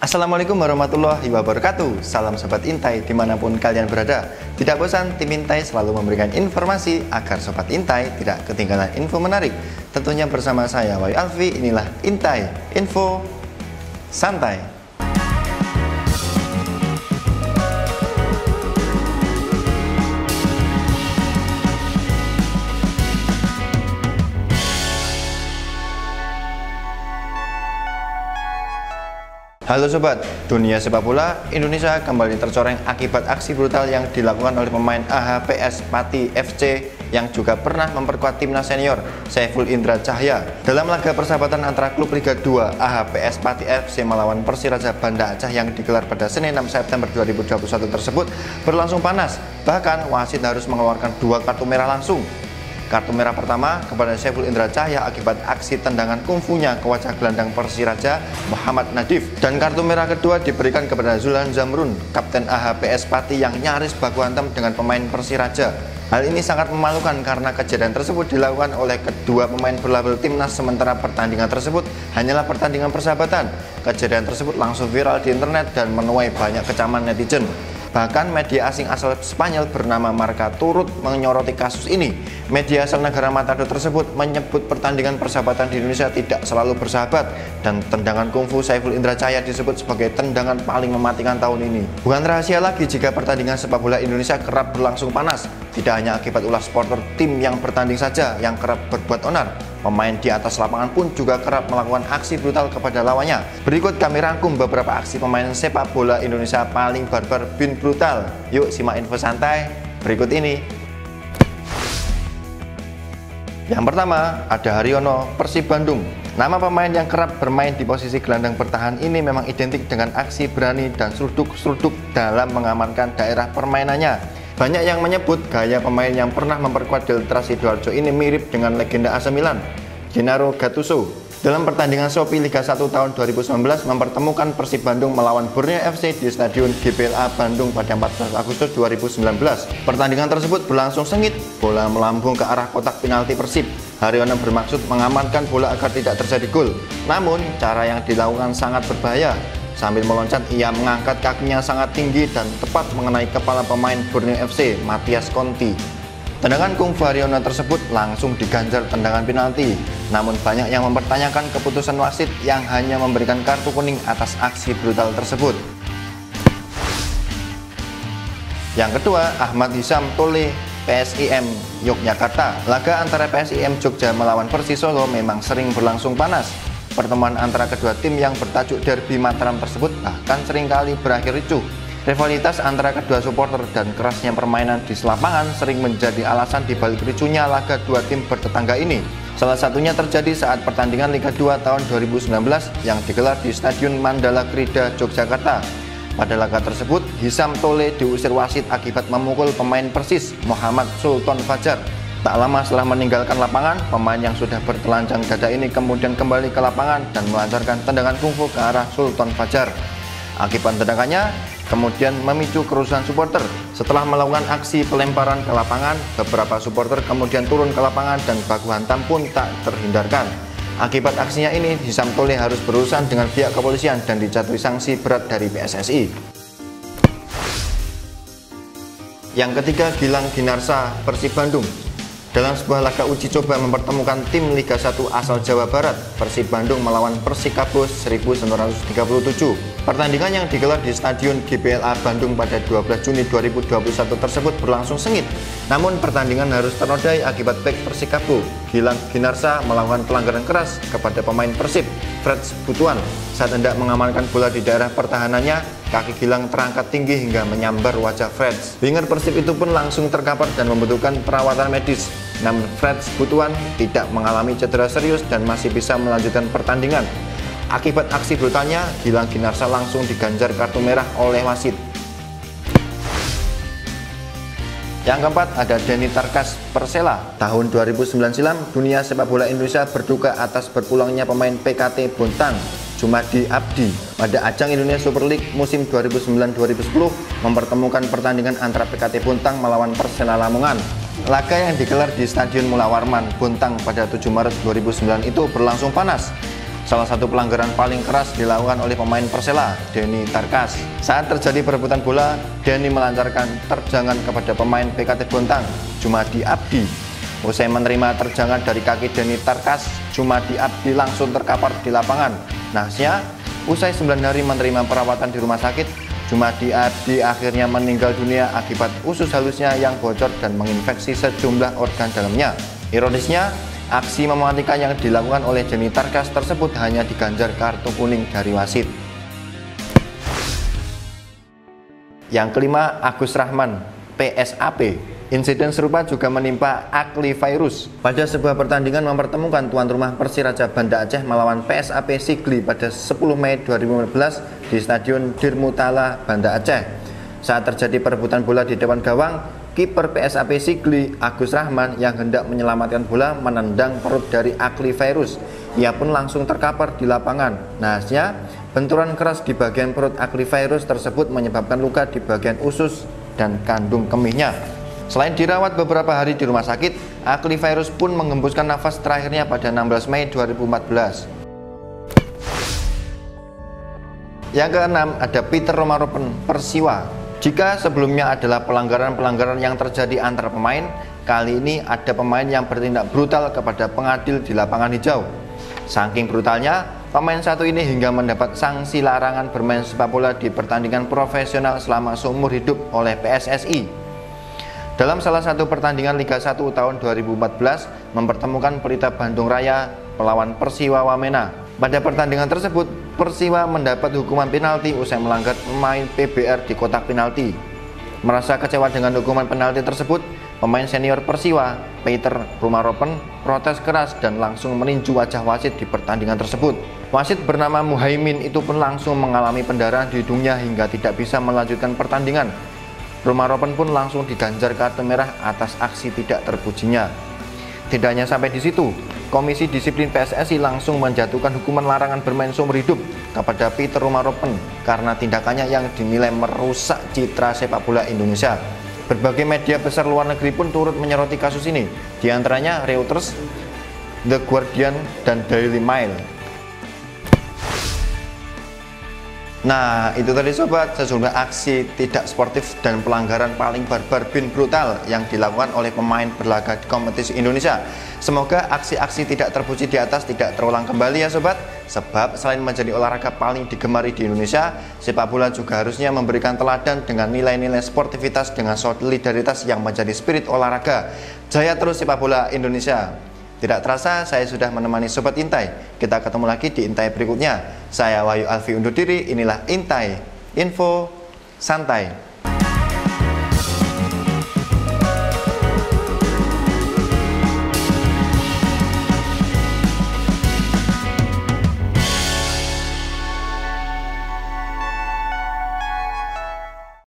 Assalamualaikum warahmatullahi wabarakatuh. Salam Sobat Intai dimanapun kalian berada. Tidak bosan, tim Intai selalu memberikan informasi agar Sobat Intai tidak ketinggalan info menarik. Tentunya bersama saya Wahyu Alfi. Inilah Intai Info Santai. Halo Sobat, dunia sepak bola Indonesia kembali tercoreng akibat aksi brutal yang dilakukan oleh pemain AHPS Pati FC yang juga pernah memperkuat timnas senior Saiful Indra Cahya. Dalam laga persahabatan antara klub Liga 2 AHPS Pati FC melawan Persiraja Banda Aceh yang digelar pada Senin 6 September 2021 tersebut berlangsung panas. Bahkan wasit harus mengeluarkan 2 kartu merah langsung. Kartu merah pertama kepada Saiful Indra Cahya akibat aksi tendangan kungfunya ke wajah gelandang Persiraja Muhammad Nadif, dan kartu merah kedua diberikan kepada Zulhan Zamrun, kapten AHPS Pati yang nyaris baku hantam dengan pemain Persiraja. Hal ini sangat memalukan karena kejadian tersebut dilakukan oleh kedua pemain berlabel timnas, sementara pertandingan tersebut hanyalah pertandingan persahabatan. Kejadian tersebut langsung viral di internet dan menuai banyak kecaman netizen. Bahkan media asing asal Spanyol bernama Marca turut menyoroti kasus ini. Media asal negara Matado tersebut menyebut pertandingan persahabatan di Indonesia tidak selalu bersahabat, dan tendangan kungfu Saiful Indra Cahya disebut sebagai tendangan paling mematikan tahun ini. Bukan rahasia lagi jika pertandingan sepak bola Indonesia kerap berlangsung panas. Tidak hanya akibat ulah supporter tim yang bertanding saja yang kerap berbuat onar, pemain di atas lapangan pun juga kerap melakukan aksi brutal kepada lawannya. Berikut kami rangkum beberapa aksi pemain sepak bola Indonesia paling barbar bin brutal. Yuk simak info santai berikut ini. Yang pertama ada Haryono, Persib Bandung. Nama pemain yang kerap bermain di posisi gelandang bertahan ini memang identik dengan aksi berani dan seruduk-seruduk dalam mengamankan daerah permainannya. Banyak yang menyebut gaya pemain yang pernah memperkuat Delta Sidoarjo ini mirip dengan legenda AC Milan, Gennaro Gattuso. Dalam pertandingan Shopee Liga 1 tahun 2019 mempertemukan Persib Bandung melawan Borneo FC di Stadion GBLA Bandung pada 14 Agustus 2019. Pertandingan tersebut berlangsung sengit, bola melambung ke arah kotak penalti Persib. Haryono bermaksud mengamankan bola agar tidak terjadi gol. Namun, cara yang dilakukan sangat berbahaya. Sambil meloncat, ia mengangkat kakinya sangat tinggi dan tepat mengenai kepala pemain Borneo FC, Matias Conti. Tendangan kungfu Haryono tersebut langsung diganjar tendangan penalti. Namun banyak yang mempertanyakan keputusan wasit yang hanya memberikan kartu kuning atas aksi brutal tersebut. Yang kedua, Ahmad Hisam Tole, PSIM Yogyakarta. Laga antara PSIM Jogja melawan Persis Solo memang sering berlangsung panas. Pertemuan antara kedua tim yang bertajuk Derby Mataram tersebut bahkan seringkali berakhir ricuh. Rivalitas antara kedua supporter dan kerasnya permainan di lapangan sering menjadi alasan dibalik ricuhnya laga dua tim bertetangga ini. Salah satunya terjadi saat pertandingan Liga 2 tahun 2019 yang digelar di Stadion Mandala Krida, Yogyakarta. Pada laga tersebut, Hisam Tole diusir wasit akibat memukul pemain Persis, Muhammad Sultan Fajar. Tak lama setelah meninggalkan lapangan, pemain yang sudah bertelanjang dada ini kemudian kembali ke lapangan dan melancarkan tendangan kungfu ke arah Sultan Fajar. Akibat tendangannya kemudian memicu kerusuhan supporter. Setelah melakukan aksi pelemparan ke lapangan, beberapa supporter kemudian turun ke lapangan dan baku hantam pun tak terhindarkan. Akibat aksinya ini, Hisam Tole harus berurusan dengan pihak kepolisian dan dijatuhi sanksi berat dari PSSI. Yang ketiga, Gilang Ginarsa, Persib Bandung. Dalam sebuah laga uji coba mempertemukan tim Liga 1 asal Jawa Barat, Persib Bandung melawan Persikabo 1937. Pertandingan yang digelar di Stadion GBLA Bandung pada 12 Juni 2021 tersebut berlangsung sengit. Namun pertandingan harus ternodai akibat bek Persikabo, Gilang Ginarsa, melakukan pelanggaran keras kepada pemain Persib, Freds Butuan. Saat hendak mengamankan bola di daerah pertahanannya, kaki Gilang terangkat tinggi hingga menyambar wajah Freds. Winger Persib itu pun langsung terkapar dan membutuhkan perawatan medis. Namun Freds Butuan tidak mengalami cedera serius dan masih bisa melanjutkan pertandingan. Akibat aksi brutalnya, Gilang Ginarsa langsung diganjar kartu merah oleh wasit. Yang keempat ada Denny Tarkas, Persela. Tahun 2009 silam, dunia sepak bola Indonesia berduka atas berpulangnya pemain PKT Bontang, Jumadi Abdi, pada ajang Indonesia Super League musim 2009-2010 mempertemukan pertandingan antara PKT Bontang melawan Persela Lamongan. Laga yang digelar di Stadion Mula Warman, Bontang pada 7 Maret 2009 itu berlangsung panas. Salah satu pelanggaran paling keras dilakukan oleh pemain Persela, Denny Tarkas. Saat terjadi perebutan bola, Denny melancarkan terjangan kepada pemain PKT Bontang, Jumadi Abdi. Usai menerima terjangan dari kaki Denny Tarkas, Jumadi Abdi langsung terkapar di lapangan. Nahasnya, usai 9 hari menerima perawatan di rumah sakit, Jumadi Abdi akhirnya meninggal dunia akibat usus halusnya yang bocor dan menginfeksi sejumlah organ dalamnya. Ironisnya, aksi mematikan yang dilakukan oleh Denny Tarkas tersebut hanya diganjar kartu kuning dari wasit. Yang kelima, Agus Rahman, PSAP. Insiden serupa juga menimpa Akli Fairuz pada sebuah pertandingan mempertemukan tuan rumah Persiraja Banda Aceh melawan PSAP Sigli pada 10 Mei 2015 di Stadion Dirmutala, Banda Aceh. Saat terjadi perebutan bola di depan gawang, kiper PSAP Sigli, Agus Rahman, yang hendak menyelamatkan bola menendang perut dari Akli Fairuz. Ia pun langsung terkapar di lapangan. Nahasnya, benturan keras di bagian perut Akli Fairuz tersebut menyebabkan luka di bagian usus dan kandung kemihnya. Selain dirawat beberapa hari di rumah sakit, Akli Fairuz pun mengembuskan nafas terakhirnya pada 16 Mei 2014. Yang keenam, ada Peter Romaropen, Persiwa. Jika sebelumnya adalah pelanggaran-pelanggaran yang terjadi antar pemain, kali ini ada pemain yang bertindak brutal kepada pengadil di lapangan hijau. Saking brutalnya, pemain satu ini hingga mendapat sanksi larangan bermain sepak bola di pertandingan profesional selama seumur hidup oleh PSSI. Dalam salah satu pertandingan Liga 1 tahun 2014 mempertemukan Pelita Bandung Raya melawan Persiwa Wamena. Pada pertandingan tersebut, Persiwa mendapat hukuman penalti usai melanggar pemain PBR di kotak penalti. Merasa kecewa dengan hukuman penalti tersebut, pemain senior Persiwa, Peter Romaropen, protes keras dan langsung meninju wajah wasit di pertandingan tersebut. Wasit bernama Muhaimin itu pun langsung mengalami pendarahan di hidungnya hingga tidak bisa melanjutkan pertandingan. Romaropen pun langsung diganjar kartu merah atas aksi tidak terpujinya. Tidak hanya sampai di situ, Komisi Disiplin PSSI langsung menjatuhkan hukuman larangan bermain seumur hidup kepada Peter Romaropen karena tindakannya yang dinilai merusak citra sepak bola Indonesia. Berbagai media besar luar negeri pun turut menyoroti kasus ini, diantaranya Reuters, The Guardian, dan Daily Mail. Nah, itu tadi sobat, sejumlah aksi tidak sportif dan pelanggaran paling barbar bin brutal yang dilakukan oleh pemain berlaga di kompetisi Indonesia. Semoga aksi-aksi tidak terpuji di atas tidak terulang kembali ya sobat. Sebab selain menjadi olahraga paling digemari di Indonesia, sepak bola juga harusnya memberikan teladan dengan nilai-nilai sportivitas dengan solidaritas yang menjadi spirit olahraga. Jaya terus sepak bola Indonesia. Tidak terasa saya sudah menemani Sobat Intai. Kita ketemu lagi di Intai berikutnya. Saya Wahyu Alfi undur diri. Inilah Intai, info santai.